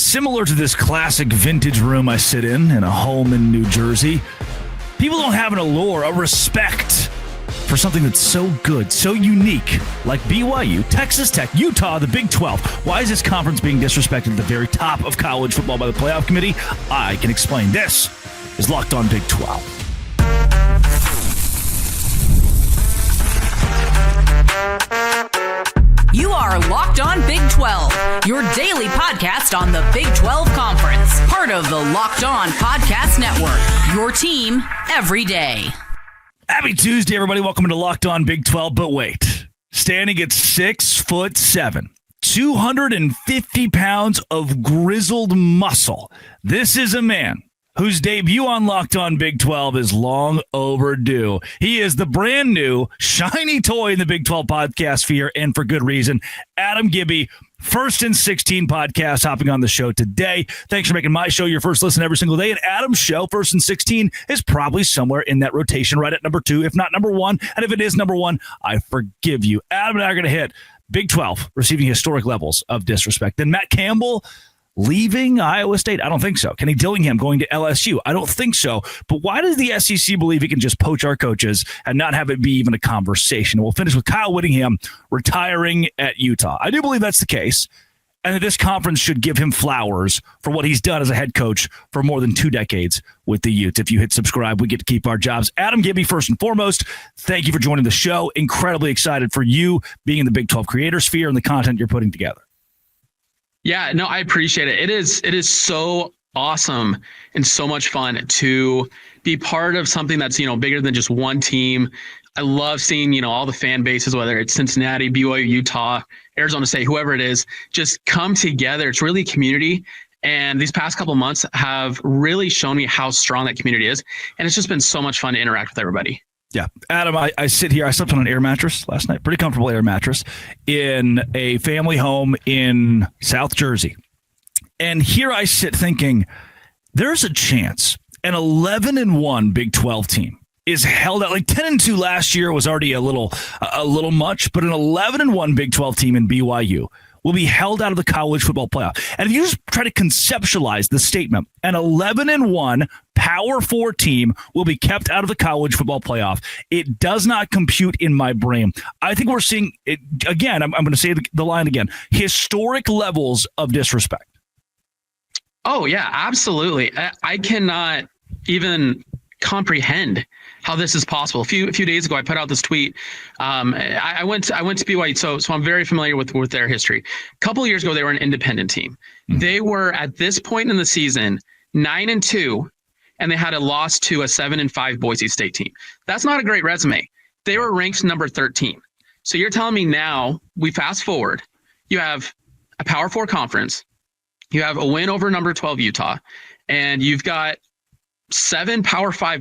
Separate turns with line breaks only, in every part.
Similar to this classic vintage room I sit in a home in New Jersey, people don't have an allure, a respect for something that's so good, so unique, like BYU, Texas Tech, Utah, the Big 12. Why is this conference being disrespected at the very top of college football by the playoff committee? I can explain. This is Locked On Big 12.
You are Locked On Big 12, your daily podcast on the Big 12 Conference. Part of the Locked On Podcast Network, your team every day.
Happy Tuesday, everybody. Welcome to Locked On Big 12. But wait, standing at 6'7", 250 pounds of grizzled muscle. This is a man whose debut on Locked On Big 12 is long overdue. He is the brand new shiny toy in the Big 12 podcast sphere, and for good reason. Adam Gibby, First and 16 podcast, hopping on the show today. Thanks for making my show your first listen every single day. And Adam's show, First and 16, is probably somewhere in that rotation, right at number 2, if not number 1. And if it is number 1, I forgive you. Adam and I are going to hit Big 12 receiving historic levels of disrespect. Then Matt Campbell leaving Iowa State? I don't think so. Kenny Dillingham going to LSU? I don't think so. But why does the SEC believe it can just poach our coaches and not have it be even a conversation? We'll finish with Kyle Whittingham retiring at Utah. I do believe that's the case, and that this conference should give him flowers for what he's done as a head coach for more than 2 decades with the Utes. If you hit subscribe, we get to keep our jobs. Adam Gibby, first and foremost, thank you for joining the show. Incredibly excited for you being in the Big 12 creator sphere and the content you're putting together.
Yeah, no, I appreciate it. It is so awesome and so much fun to be part of something that's, bigger than just one team. I love seeing, all the fan bases, whether it's Cincinnati, BYU, Utah, Arizona State, whoever it is, just come together. It's really community. And these past couple of months have really shown me how strong that community is. And it's just been so much fun to interact with everybody.
Yeah. Adam, I sit here. I slept on an air mattress last night, pretty comfortable air mattress, in a family home in South Jersey. And here I sit thinking, there's a chance an 11-1 Big 12 team is held out. Like 10-2 last year was already a little much, but an 11-1 Big 12 team in BYU will be held out of the college football playoff. And if you just try to conceptualize the statement, an 11-1 Power 4 team will be kept out of the college football playoff, it does not compute in my brain. I think we're seeing it again. I'm going to say the line again: historic levels of disrespect.
Oh yeah, absolutely. I cannot even comprehend how this is possible. A few days ago, I put out this tweet. I went to BYU, so I'm very familiar with their history. A couple of years ago, they were an independent team. Mm-hmm. They were, at this point in the season, 9-2, and they had a loss to a 7-5 Boise State team. That's not a great resume. They were ranked number 13. So you're telling me now, we fast forward, you have a Power 4 conference, you have a win over number 12 Utah, and you've got 7 Power 4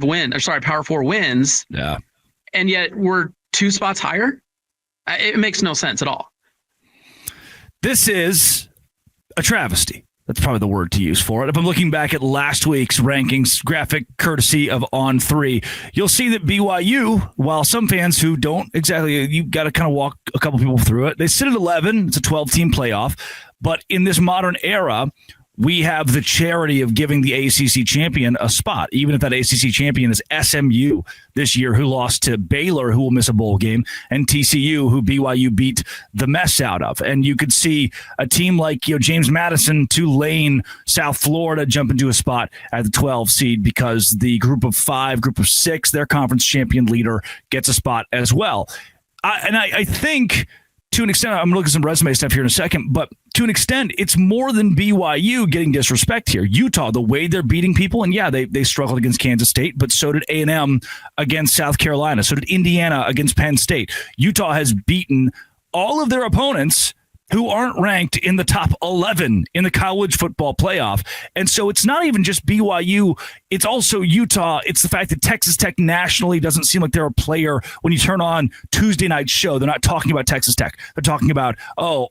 wins.
Yeah.
And yet we're 2 spots higher. It makes no sense at all.
This is a travesty. That's probably the word to use for it. If I'm looking back at last week's rankings, graphic courtesy of On3, you'll see that BYU, while some fans who don't exactly, you've got to kind of walk a couple people through it, they sit at 11. It's a 12-team playoff. But in this modern era, we have the charity of giving the ACC champion a spot, even if that ACC champion is SMU this year, who lost to Baylor, who will miss a bowl game, and TCU, who BYU beat the mess out of. And you could see a team like James Madison, Tulane, South Florida jump into a spot at the 12 seed because the group of 5, group of 6, their conference champion leader gets a spot as well. I think, to an extent, I'm going to look at some resume stuff here in a second, but to an extent, it's more than BYU getting disrespect here. Utah, the way they're beating people, and yeah, they struggled against Kansas State, but so did A&M against South Carolina. So did Indiana against Penn State. Utah has beaten all of their opponents who aren't ranked in the top 11 in the college football playoff. And so it's not even just BYU, it's also Utah. It's the fact that Texas Tech nationally doesn't seem like they're a player. When you turn on Tuesday night's show, they're not talking about Texas Tech. They're talking about,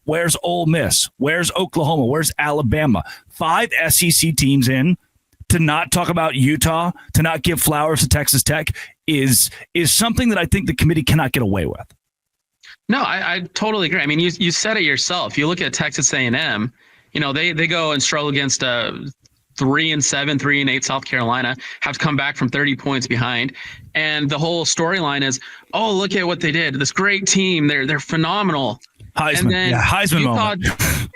where's Ole Miss? Where's Oklahoma? Where's Alabama? 5 SEC teams in. To not talk about Utah, to not give flowers to Texas Tech is something that I think the committee cannot get away with.
No, I totally agree. I mean, you said it yourself. You look at Texas A&M, they go and struggle against 3-7, 3-8 South Carolina, have to come back from 30 points behind. And the whole storyline is, oh, look at what they did. This great team. They're phenomenal.
Heisman. Heisman moment.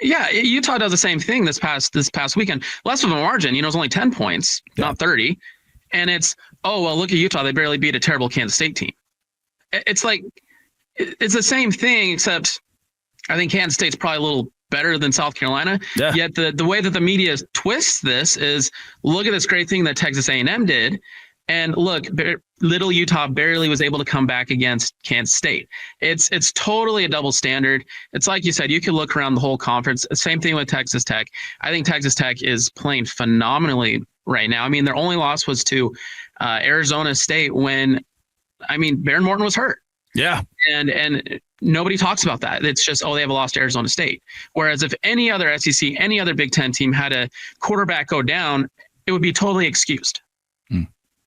Utah does the same thing this past weekend. Less of a margin, it was only 10 points, not 30. And it's, oh, well, look at Utah. They barely beat a terrible Kansas State team. It's like, it's the same thing, except I think Kansas State's probably a little better than South Carolina. Yeah. Yet the way that the media twists this is, look at this great thing that Texas A&M did. And look, little Utah barely was able to come back against Kansas State. It's totally a double standard. It's like you said, you could look around the whole conference. Same thing with Texas Tech. I think Texas Tech is playing phenomenally right now. I mean, their only loss was to Arizona State when, Baron Morton was hurt.
Yeah.
And nobody talks about that. It's just, they have a loss to Arizona State. Whereas if any other SEC, any other Big Ten team had a quarterback go down, it would be totally excused.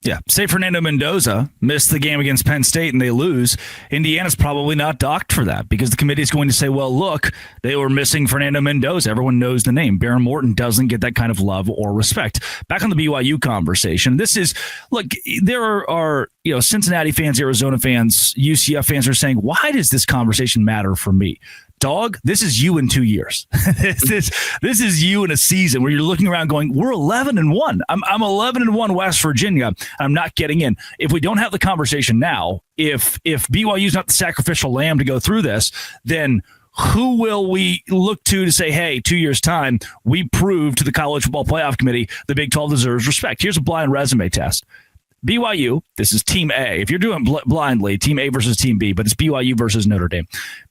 Yeah. Say Fernando Mendoza missed the game against Penn State and they lose. Indiana's probably not docked for that because the committee is going to say, well, look, they were missing Fernando Mendoza. Everyone knows the name. Baron Morton doesn't get that kind of love or respect. Back on the BYU conversation. This is, look, there are Cincinnati fans, Arizona fans, UCF fans are saying, why does this conversation matter for me? Dog, this is you in 2 years. this is you in a season where you're looking around going, we're 11-1. I'm 11-1 West Virginia. I'm not getting in. If we don't have the conversation now, if BYU is not the sacrificial lamb to go through this, then who will we look to say, hey, 2 years' time, we proved to the College Football Playoff Committee the Big 12 deserves respect. Here's a blind resume test. BYU, this is Team A. If you're doing blindly, Team A versus Team B, but it's BYU versus Notre Dame.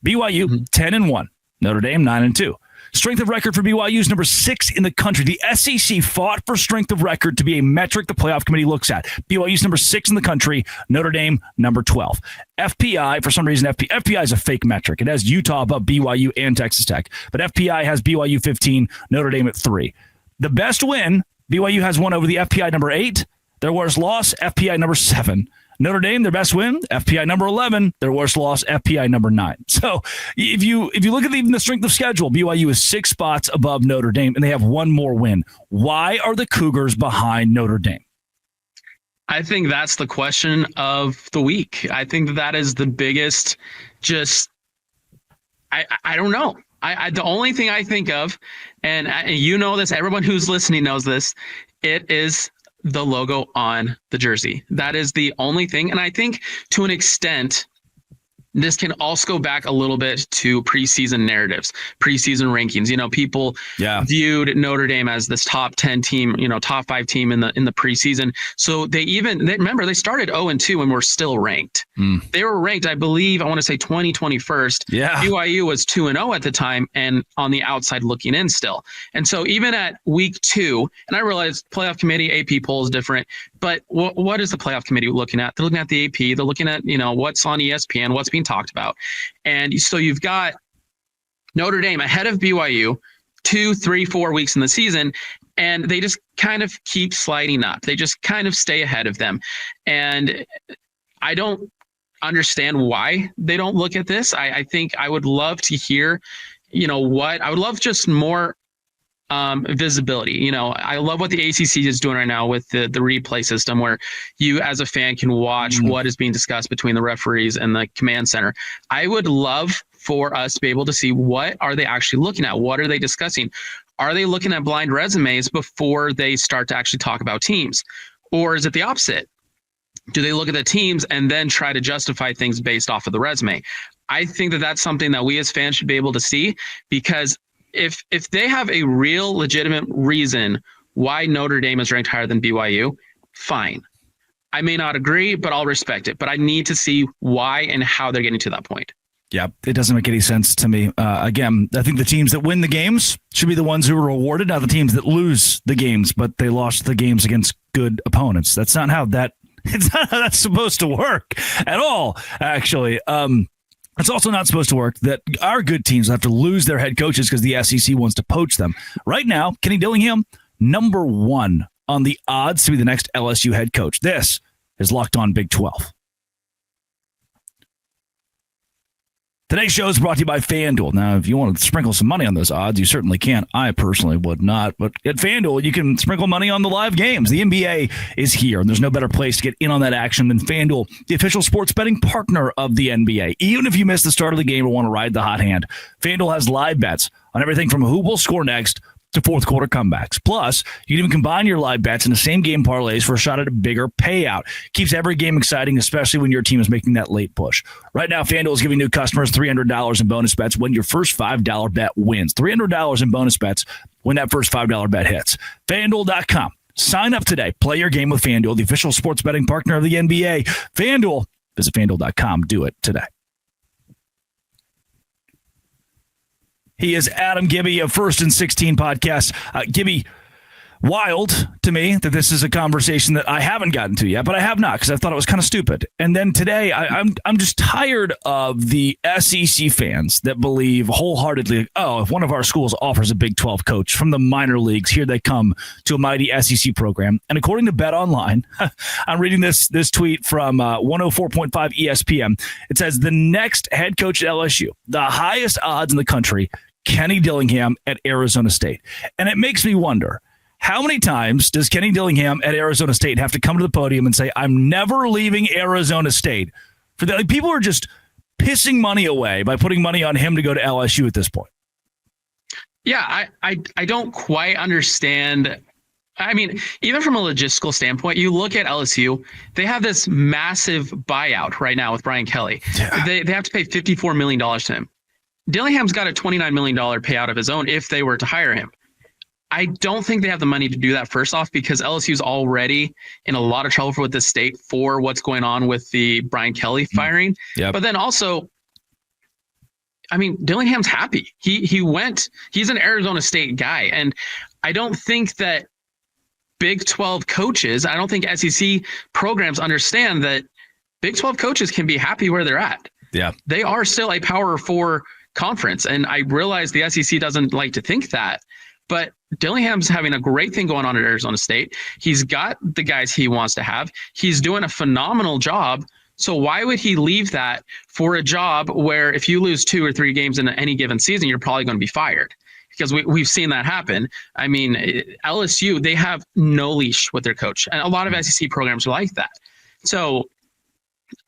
BYU, 10-1. Notre Dame, 9-2. Strength of record for BYU is number 6 in the country. The SEC fought for strength of record to be a metric the playoff committee looks at. BYU's number 6 in the country. Notre Dame, number 12. FPI, for some reason, FPI is a fake metric. It has Utah above BYU and Texas Tech. But FPI has BYU 15, Notre Dame at 3. The best win, BYU has one over the FPI number 8. Their worst loss, FPI number 7. Notre Dame, their best win, FPI number 11. Their worst loss, FPI number 9. So if you look at even the strength of schedule, BYU is 6 spots above Notre Dame, and they have one more win. Why are the Cougars behind Notre Dame?
I think that's the question of the week. I think that is the biggest. I don't know. The only thing I think of, and you know this, everyone who's listening knows this, it is the logo on the jersey. That is the only thing. And I think to an extent, this can also go back a little bit to preseason narratives, preseason rankings. People viewed Notre Dame as this top 10 team, top 5 team in the preseason. So they remember they started 0-2 and were still ranked. They were ranked, I believe, I want to say 21st. Yeah. BYU was 2-0 at the time and on the outside looking in still. And so even at week 2, and I realize playoff committee AP poll is different, but what is the playoff committee looking at? They're looking at the AP. They're looking at, what's on ESPN, what's being talked about. And so you've got Notre Dame ahead of BYU 2, 3, 4 weeks in the season, and they just kind of keep sliding up. They just kind of stay ahead of them. And I don't understand why they don't look at this. I think I would love to hear, I would love just more visibility. I love what the ACC is doing right now with the replay system where you as a fan can watch what is being discussed between the referees and the command center. I would love for us to be able to see what are they actually looking at? What are they discussing? Are they looking at blind resumes before they start to actually talk about teams? Or is it the opposite? Do they look at the teams and then try to justify things based off of the resume? I think that that's something that we as fans should be able to see, because if they have a real legitimate reason why Notre Dame is ranked higher than BYU, fine. I may not agree, but I'll respect it. But I need to see why and how they're getting to that point.
Yeah, it doesn't make any sense to me. Again, I think the teams that win the games should be the ones who are rewarded, not the teams that lose the games, but they lost the games against good opponents. It's not how that's supposed to work at all, actually. It's also not supposed to work that our good teams have to lose their head coaches because the SEC wants to poach them. Right now, Kenny Dillingham, number 1 on the odds to be the next LSU head coach. This is Locked On Big 12. Today's show is brought to you by FanDuel. Now, if you want to sprinkle some money on those odds, you certainly can. I personally would not. But at FanDuel, you can sprinkle money on the live games. The NBA is here, and there's no better place to get in on that action than FanDuel, the official sports betting partner of the NBA. Even if you miss the start of the game or want to ride the hot hand, FanDuel has live bets on everything from who will score next to fourth quarter comebacks. Plus, you can even combine your live bets into same game parlays for a shot at a bigger payout. Keeps every game exciting, especially when your team is making that late push. Right now, FanDuel is giving new customers $300 in bonus bets when your first $5 bet wins. $300 in bonus bets when that first $5 bet hits. FanDuel.com. Sign up today. Play your game with FanDuel, the official sports betting partner of the NBA. FanDuel. Visit FanDuel.com. Do it today. He is Adam Gibby of First and 16 podcast. Gibby, wild to me that this is a conversation that I haven't gotten to yet, but I have not because I thought it was kind of stupid. And then today, I'm just tired of the SEC fans that believe wholeheartedly, oh, if one of our schools offers a Big 12 coach from the minor leagues, here they come to a mighty SEC program. And according to Bet Online, I'm reading this tweet from 104.5 ESPN. It says the next head coach at LSU, the highest odds in the country, Kenny Dillingham at Arizona State. And it makes me wonder, how many times does Kenny Dillingham at Arizona State have to come to the podium and say, I'm never leaving Arizona State? For that, like, people are just pissing money away by putting money on him to go to LSU at this point.
Yeah, I don't quite understand. I mean, even from a logistical standpoint, you look at LSU, they have this massive buyout right now with Brian Kelly. Yeah. They have to pay $54 million to him. Dillingham's got a $29 million payout of his own if they were to hire him. I don't think they have the money to do that, first off, because LSU's already in a lot of trouble with this state for what's going on with the Brian Kelly firing. Yep. But then also, I mean, Dillingham's happy. He's an Arizona State guy. And I don't think that Big 12 coaches, I don't think SEC programs understand that Big 12 coaches can be happy where they're at.
Yeah.
They are still a Power 4 conference. And I realize the SEC doesn't like to think that, but Dillingham's having a great thing going on at Arizona State. He's got the guys he wants to have. He's doing a phenomenal job. So why would he leave that for a job where if you lose 2 or 3 games in any given season, you're probably going to be fired? Because we've seen that happen. I mean, LSU, they have no leash with their coach. And a lot of SEC programs are like that. So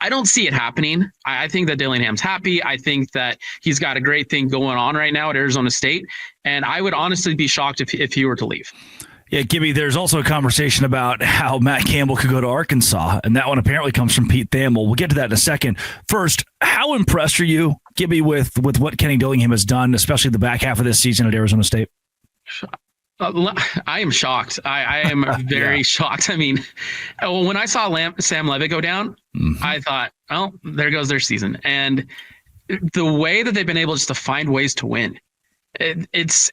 I don't see it happening. I think that Dillingham's happy. I think that he's got a great thing going on right now at Arizona State. And I would honestly be shocked if he were to leave.
Yeah, Gibby, there's also a conversation about how Matt Campbell could go to Arkansas. And that one apparently comes from Pete Thamel. We'll get to that in a second. First, how impressed are you, Gibby, with what Kenny Dillingham has done, especially the back half of this season at Arizona State?
I am shocked. I am very shocked. I mean, when I saw Sam Levitt go down, I thought, oh, there goes their season. And the way that they've been able just to find ways to win, it's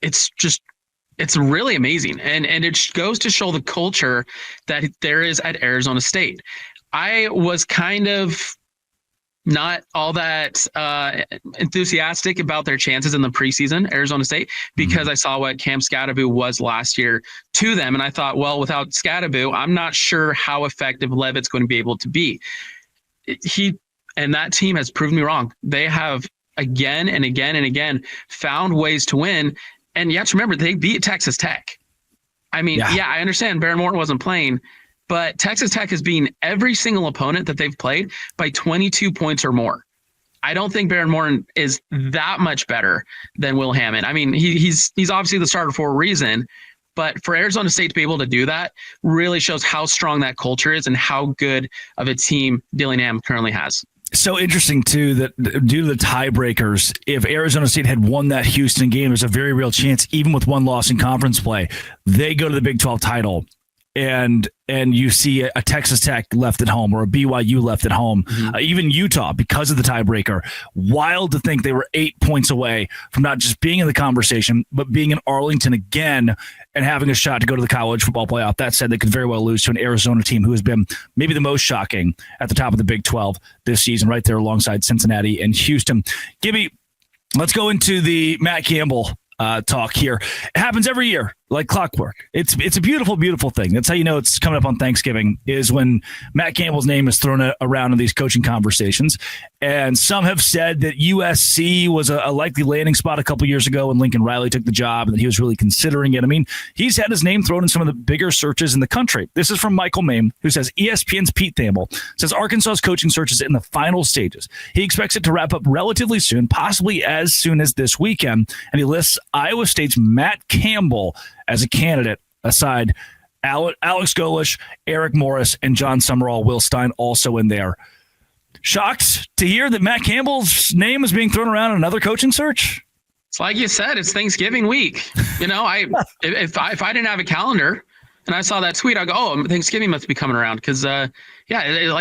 really amazing. And it goes to show the culture that there is at Arizona State. I was kind of not all that enthusiastic about their chances in the preseason, Arizona State, because I saw what Cam Scadaboo was last year to them. And I thought, well, without Scadaboo, I'm not sure how effective Levitt's going to be able to be. And that team has proven me wrong. They have again and again and again found ways to win. And you have to remember, they beat Texas Tech. I mean, yeah I understand Baron Morton wasn't playing, but Texas Tech has beaten every single opponent that they've played by 22 points or more. I don't think Baron Morton is that much better than Will Hammond. I mean, he's obviously the starter for a reason, but for Arizona State to be able to do that really shows how strong that culture is and how good of a team Dillingham currently has.
So interesting, too, that due to the tiebreakers, if Arizona State had won that Houston game, there's a very real chance, even with one loss in conference play, they go to the Big 12 title. And you see a Texas Tech left at home or a BYU left at home, even Utah, because of the tiebreaker. Wild to think they were 8 points away from not just being in the conversation, but being in Arlington again and having a shot to go to the college football playoff. That said, they could very well lose to an Arizona team who has been maybe the most shocking at the top of the Big 12 this season, right there alongside Cincinnati and Houston. Gibby, let's go into the Matt Campbell talk here. It happens every year. like clockwork. It's a beautiful, beautiful thing. That's how you know it's coming up on Thanksgiving, is when Matt Campbell's name is thrown around in these coaching conversations. And some have said that USC was a likely landing spot a couple years ago when Lincoln Riley took the job and that he was really considering it. I mean, he's had his name thrown in some of the bigger searches in the country. This is from Michael Mame, who says ESPN's Pete Thamel says Arkansas's coaching search is in the final stages. He expects it to wrap up relatively soon, possibly as soon as this weekend. And he lists Iowa State's Matt Campbell as a candidate, aside Alex Golish, Eric Morris, and John Summerall. Will Stein also in there. Shocked to hear that Matt Campbell's name is being thrown around in another coaching search?
It's like you said, it's Thanksgiving week. You know, if I didn't have a calendar and I saw that tweet, I go, oh, Thanksgiving must be coming around. Because, like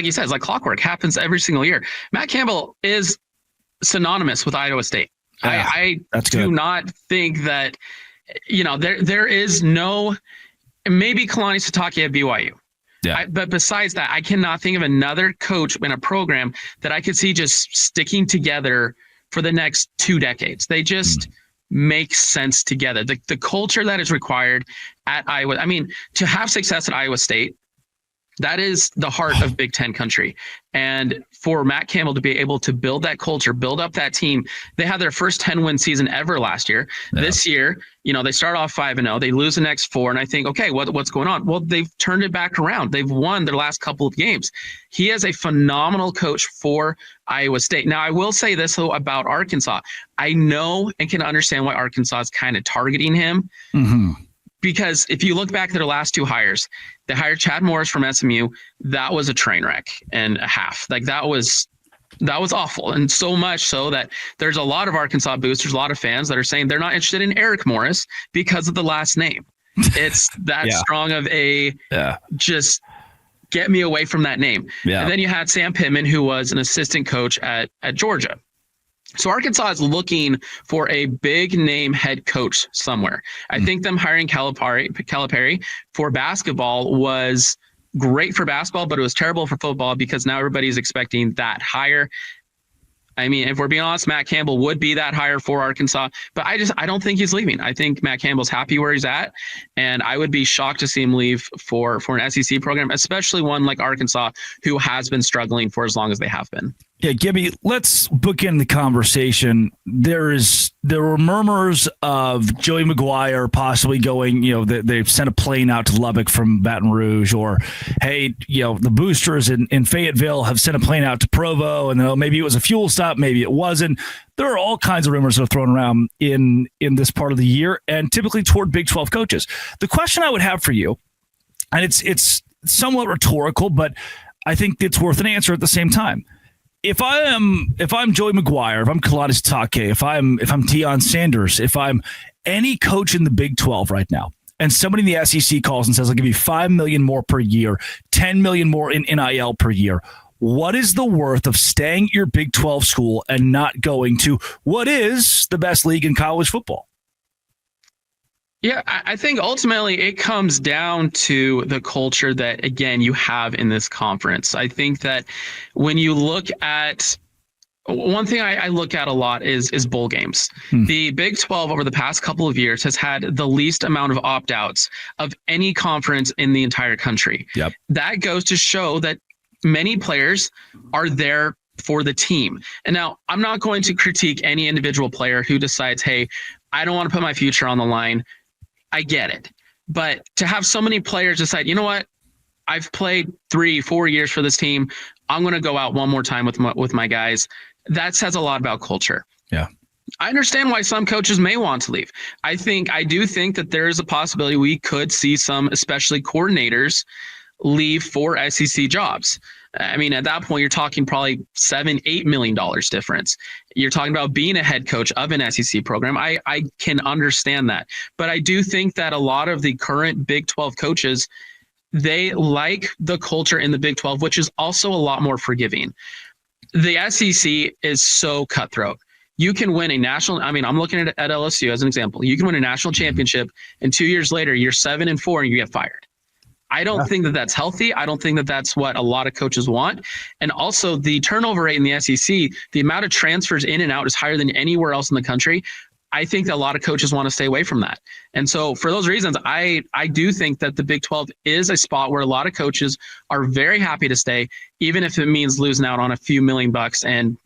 you said, it's like clockwork. Happens every single year. Matt Campbell is synonymous with Iowa State. I do not think that, there is no, maybe Kalani Sitake at BYU.
Yeah.
But besides that, I cannot think of another coach in a program that I could see just sticking together for the next 2 decades. They just make sense together. The culture that is required at Iowa, I mean, to have success at Iowa State, that is the heart of Big Ten country. And for Matt Campbell to be able to build that culture, build up that team, they had their first 10-win season ever last year. Yeah. This year, they start off 5-0. They lose the next 4. And I think, okay, what's going on? Well, they've turned it back around. They've won their last couple of games. He is a phenomenal coach for Iowa State. Now, I will say this, though, about Arkansas. I know and can understand why Arkansas is kind of targeting him. Mm-hmm. Because if you look back at their last 2 hires, they hired Chad Morris from SMU. That was a train wreck and a half. Like that was awful. And so much so that there's a lot of Arkansas boosters, a lot of fans that are saying they're not interested in Eric Morris because of the last name. It's that strong of a just get me away from that name. Yeah. And then you had Sam Pittman, who was an assistant coach at Georgia. So Arkansas is looking for a big name head coach somewhere. I think them hiring Calipari for basketball was great for basketball, but it was terrible for football because now everybody's expecting that hire. I mean, if we're being honest, Matt Campbell would be that hire for Arkansas, but I don't think he's leaving. I think Matt Campbell's happy where he's at, and I would be shocked to see him leave for an SEC program, especially one like Arkansas, who has been struggling for as long as they have been.
Yeah, Gibby, let's bookend the conversation. There were murmurs of Joey McGuire possibly going, they've sent a plane out to Lubbock from Baton Rouge, or, hey, the boosters in Fayetteville have sent a plane out to Provo, and maybe it was a fuel stop, maybe it wasn't. There are all kinds of rumors that are thrown around in this part of the year, and typically toward Big 12 coaches. The question I would have for you, and it's somewhat rhetorical, but I think it's worth an answer at the same time. If I'm Joey McGuire, if I'm Kalani Sitake, if I'm Deion Sanders, if I'm any coach in the Big 12 right now, and somebody in the SEC calls and says, I'll give you $5 million more per year, $10 million more in NIL per year, what is the worth of staying at your Big 12 school and not going to what is the best league in college football?
Yeah, I think ultimately it comes down to the culture that, again, you have in this conference. I think that when you look at one thing I look at a lot is bowl games. The Big 12 over the past couple of years has had the least amount of opt-outs of any conference in the entire country. Yep. That goes to show that many players are there for the team. And now I'm not going to critique any individual player who decides, hey, I don't want to put my future on the line. I get it. But to have so many players decide, you know what, I've played 3-4 years for this team, I'm going to go out one more time with my guys. That says a lot about culture. Yeah. I understand why some coaches may want to leave. I do think that there is a possibility we could see some, especially coordinators, leave for SEC jobs. I mean, at that point, you're talking probably $7-8 million difference. You're talking about being a head coach of an SEC program. I can understand that. But I do think that a lot of the current Big 12 coaches, they like the culture in the Big 12, which is also a lot more forgiving. The SEC is so cutthroat. You can win a national, I mean, I'm looking at LSU as an example. You can win a national championship, and 2 years later, you're 7-4 and you get fired. I don't think that that's healthy. I don't think that that's what a lot of coaches want. And also the turnover rate in the SEC, the amount of transfers in and out is higher than anywhere else in the country. I think that a lot of coaches want to stay away from that. And so for those reasons, I do think that the Big 12 is a spot where a lot of coaches are very happy to stay, even if it means losing out on a few $1 million and,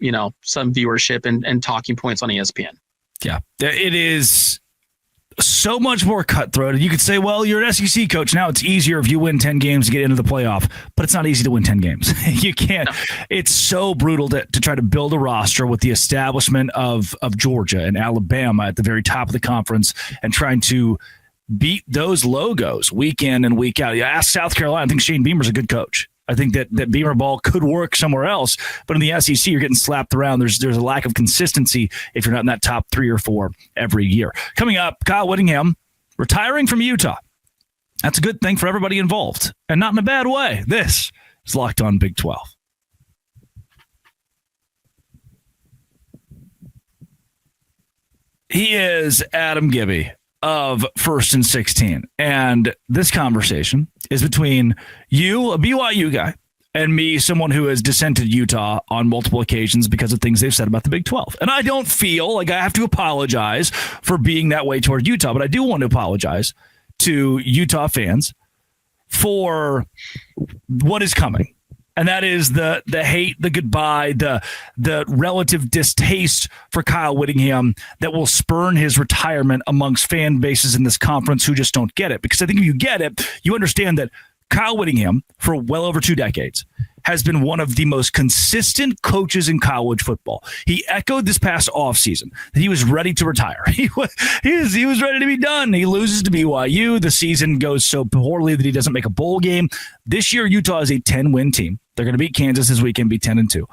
some viewership and talking points on ESPN.
Yeah, it is so much more cutthroat. You could say, well, you're an SEC coach. Now it's easier if you win 10 games to get into the playoff, but it's not easy to win 10 games. You can't. No. It's so brutal to try to build a roster with the establishment of Georgia and Alabama at the very top of the conference and trying to beat those logos week in and week out. You ask South Carolina, I think Shane Beamer's a good coach. I think that Beamer ball could work somewhere else, but in the SEC, you're getting slapped around. There's a lack of consistency if you're not in that top 3 or 4 every year. Coming up, Kyle Whittingham retiring from Utah. That's a good thing for everybody involved, and not in a bad way. This is Locked On Big 12. He is Adam Gibby of First and 16. And this conversation is between you, a BYU guy, and me, someone who has dissented Utah on multiple occasions because of things they've said about the Big 12. And I don't feel like I have to apologize for being that way toward Utah, but I do want to apologize to Utah fans for what is coming. And that is the hate, the goodbye, the relative distaste for Kyle Whittingham that will spurn his retirement amongst fan bases in this conference who just don't get it. Because I think if you get it, you understand that Kyle Whittingham, for well over 2 decades, has been one of the most consistent coaches in college football. He echoed this past offseason that he was ready to retire. He was ready to be done. He loses to BYU. The season goes so poorly that he doesn't make a bowl game. This year, Utah is a 10-win team. They're going to beat Kansas this weekend, be 10-2.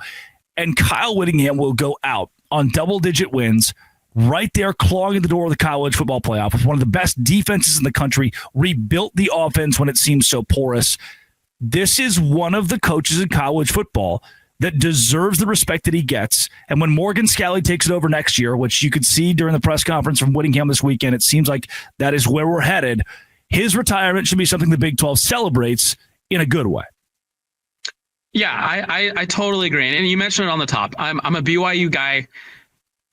And Kyle Whittingham will go out on double-digit wins right there clawing at the door of the college football playoff with one of the best defenses in the country, rebuilt the offense when it seems so porous. This is one of the coaches in college football that deserves the respect that he gets. And when Morgan Scalley takes it over next year, which you could see during the press conference from Whittingham this weekend, it seems like that is where we're headed. His retirement should be something the Big 12 celebrates in a good way.
Yeah, I totally agree. And you mentioned it on the top. I'm a BYU guy.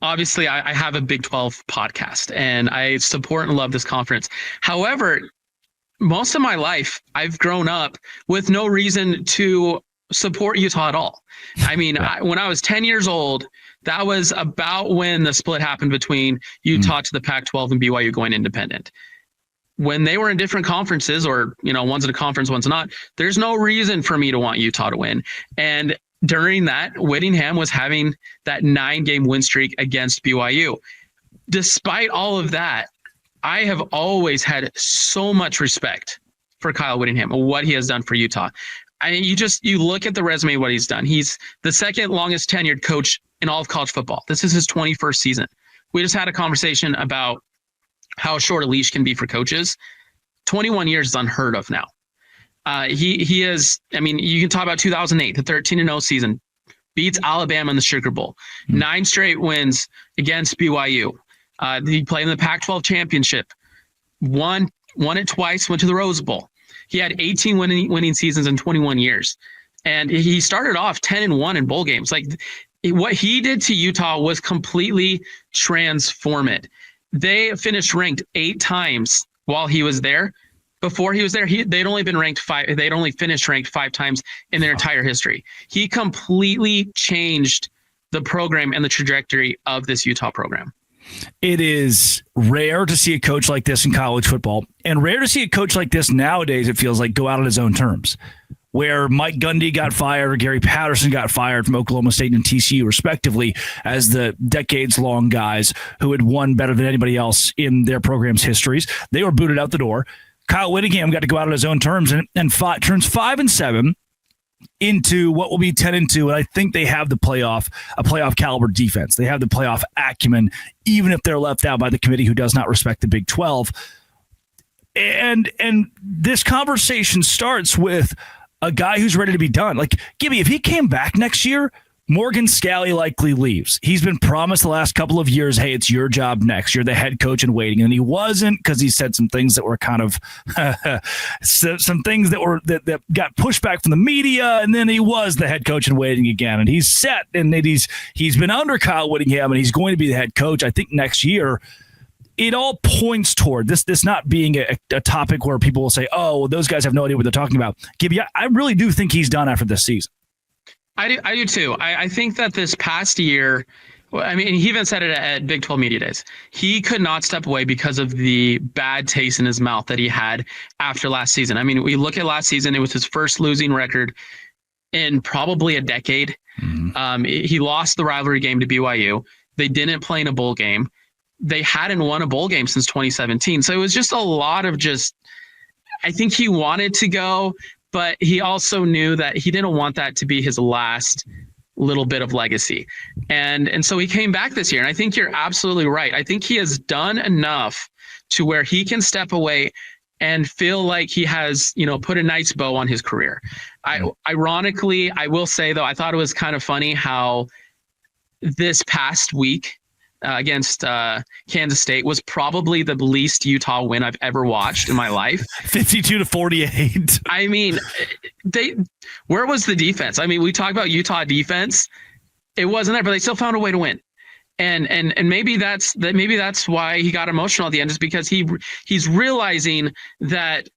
Obviously, I have a Big 12 podcast, and I support and love this conference. However, most of my life, I've grown up with no reason to support Utah at all. I mean, when I was 10 years old, that was about when the split happened between Utah to the Pac-12 and BYU going independent. When they were in different conferences, or, one's in a conference, one's not, there's no reason for me to want Utah to win. And during that, Whittingham was having that 9-game win streak against BYU. Despite all of that, I have always had so much respect for Kyle Whittingham and what he has done for Utah. You look at the resume of what he's done. He's the second longest tenured coach in all of college football. This is his 21st season. We just had a conversation about how short a leash can be for coaches. 21 years is unheard of now. He is, you can talk about 2008, the 13-0 season, beats Alabama in the Sugar Bowl, 9 straight wins against BYU. He played in the Pac-12 championship, won it twice, went to the Rose Bowl. He had 18 winning seasons in 21 years. And he started off 10-1 in bowl games. Like, what he did to Utah was completely transformative. They finished ranked 8 times while he was there. Before he was there, they'd only been ranked 5. They'd only finished ranked 5 times in their entire history. He completely changed the program and the trajectory of this Utah program.
It is rare to see a coach like this in college football, and rare to see a coach like this nowadays, it feels like, go out on his own terms, where Mike Gundy got fired or Gary Patterson got fired from Oklahoma State and TCU, respectively, as the decades-long guys who had won better than anybody else in their program's histories. They were booted out the door. Kyle Whittingham got to go out on his own terms and turns 5-7 into what will be 10-2, and I think they have a playoff caliber defense. They have the playoff acumen, even if they're left out by the committee who does not respect the Big 12. And this conversation starts with a guy who's ready to be done. Like, Gibby, if he came back next year, Morgan Scalley likely leaves. He's been promised the last couple of years, hey, it's your job next. You're the head coach in waiting. And he wasn't, because he said some things that were kind of some things that got pushback from the media. And then he was the head coach in waiting again. And he's set, and he's been under Kyle Whittingham, and he's going to be the head coach, I think, next year. It all points toward this not being a topic where people will say, oh, well, those guys have no idea what they're talking about. Gibby, I really do think he's done after this season.
I do too. I think that this past year, I mean, he even said it at Big 12 Media Days. He could not step away because of the bad taste in his mouth that he had after last season. I mean, we look at last season, it was his first losing record in probably a decade. Mm-hmm. He lost the rivalry game to BYU. They didn't play in a bowl game. They hadn't won a bowl game since 2017. So it was just a lot of I think he wanted to go, but he also knew that he didn't want that to be his last little bit of legacy. And so he came back this year. And I think you're absolutely right. I think he has done enough to where he can step away and feel like he has, put a nice bow on his career. Ironically, I will say, though, I thought it was kind of funny how this past week against Kansas State was probably the least Utah win I've ever watched in my life.
52-48.
I mean, where was the defense? I mean, we talk about Utah defense. It wasn't there, but they still found a way to win. And maybe that's why he got emotional at the end, is because he's realizing that,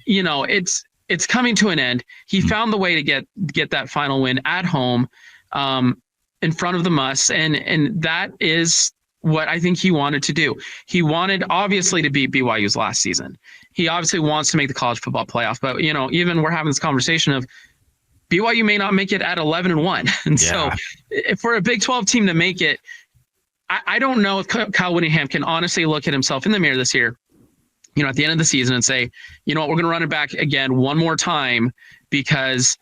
it's coming to an end. He found the way to get that final win at home. In front of the Musts, and that is what I think he wanted to do. He wanted, obviously, to beat BYU's last season. He obviously wants to make the college football playoff, but even we're having this conversation of BYU may not make it at 11-1, and so if for a Big 12 team to make it, I don't know if Kyle Whittingham can honestly look at himself in the mirror this year, at the end of the season, and say, you know what, we're going to run it back again one more time, because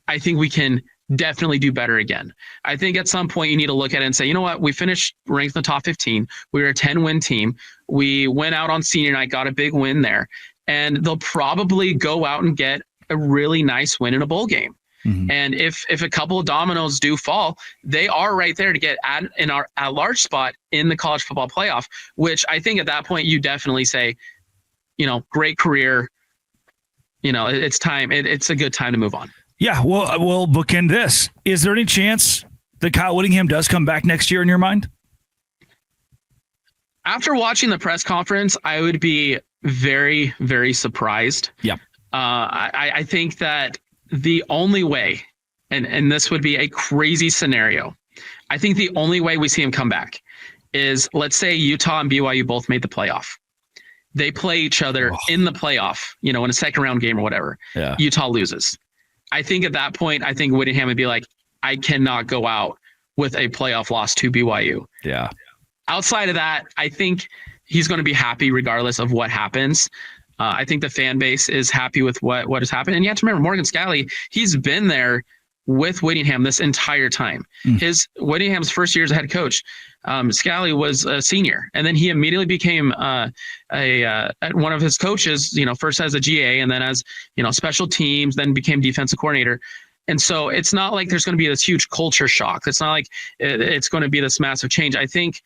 I think we can definitely do better again. I think at some point you need to look at it and say, you know what, we finished ranked in the top 15. We were a 10-win team. We went out on senior night, got a big win there, and they'll probably go out and get a really nice win in a bowl game. Mm-hmm. And if a couple of dominoes do fall, they are right there to get at large spot in the college football playoff, which I think at that point you definitely say, great career. It's time. It's a good time to move on.
Yeah, well, we'll bookend this. Is there any chance that Kyle Whittingham does come back next year in your mind?
After watching the press conference, I would be very, very surprised.
Yeah.
I think that the only way, and this would be a crazy scenario, I think the only way we see him come back is, let's say Utah and BYU both made the playoff. They play each other in the playoff, in a second round game or whatever. Yeah. Utah loses. I think at that point, Whittingham would be like, I cannot go out with a playoff loss to BYU.
Yeah.
Outside of that, I think he's going to be happy regardless of what happens. I think the fan base is happy with what has happened. And you have to remember, Morgan Scalley, he's been there with Whittingham this entire time. Whittingham's first year as a head coach, Scalley was a senior, and then he immediately became one of his coaches, first as a GA and then as, special teams, then became defensive coordinator. And so it's not like there's going to be this huge culture shock. It's not like it's going to be this massive change. I think,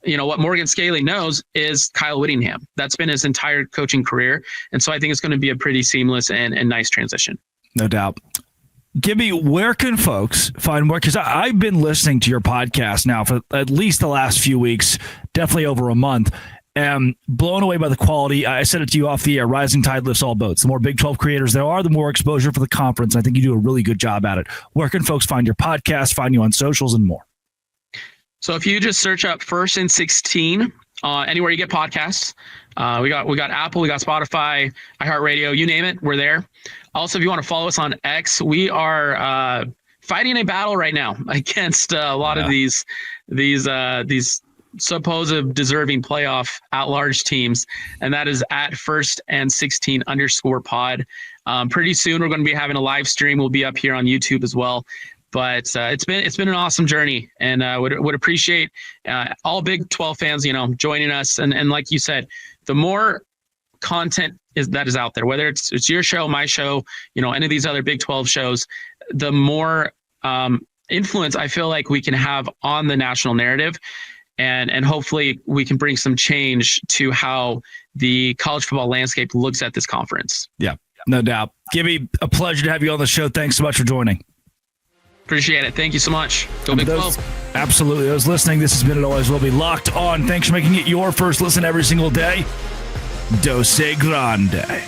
what Morgan Scalley knows is Kyle Whittingham. That's been his entire coaching career. And so I think it's going to be a pretty seamless and nice transition.
No doubt. Gibby, where can folks find more? Because I've been listening to your podcast now for at least the last few weeks, definitely over a month, and blown away by the quality. I said it to you off the air, rising tide lifts all boats. The more Big 12 creators there are, the more exposure for the conference. I think you do a really good job at it. Where can folks find your podcast, find you on socials, and more?
So if you just search up First and 16, anywhere you get podcasts, we got Apple, we got Spotify, iHeartRadio, you name it, we're there. Also, if you want to follow us on X, we are fighting a battle right now against a lot of these supposed deserving playoff at-large teams, and that is at First and 16 _pod. Pretty soon, we're going to be having a live stream. We'll be up here on YouTube as well. But it's been an awesome journey, and would appreciate all Big 12 fans, joining us. And like you said, the more content that is out there, whether it's your show, my show, any of these other Big 12 shows, the more influence I feel like we can have on the national narrative. And hopefully we can bring some change to how the college football landscape looks at this conference.
Yeah, no doubt. Gibby, a pleasure to have you on the show. Thanks so much for joining.
Appreciate it. Thank you so much. Go Big 12.
Absolutely. Those listening, this has been It Always Will Be Locked On. Thanks for making it your first listen every single day. Dose Grande.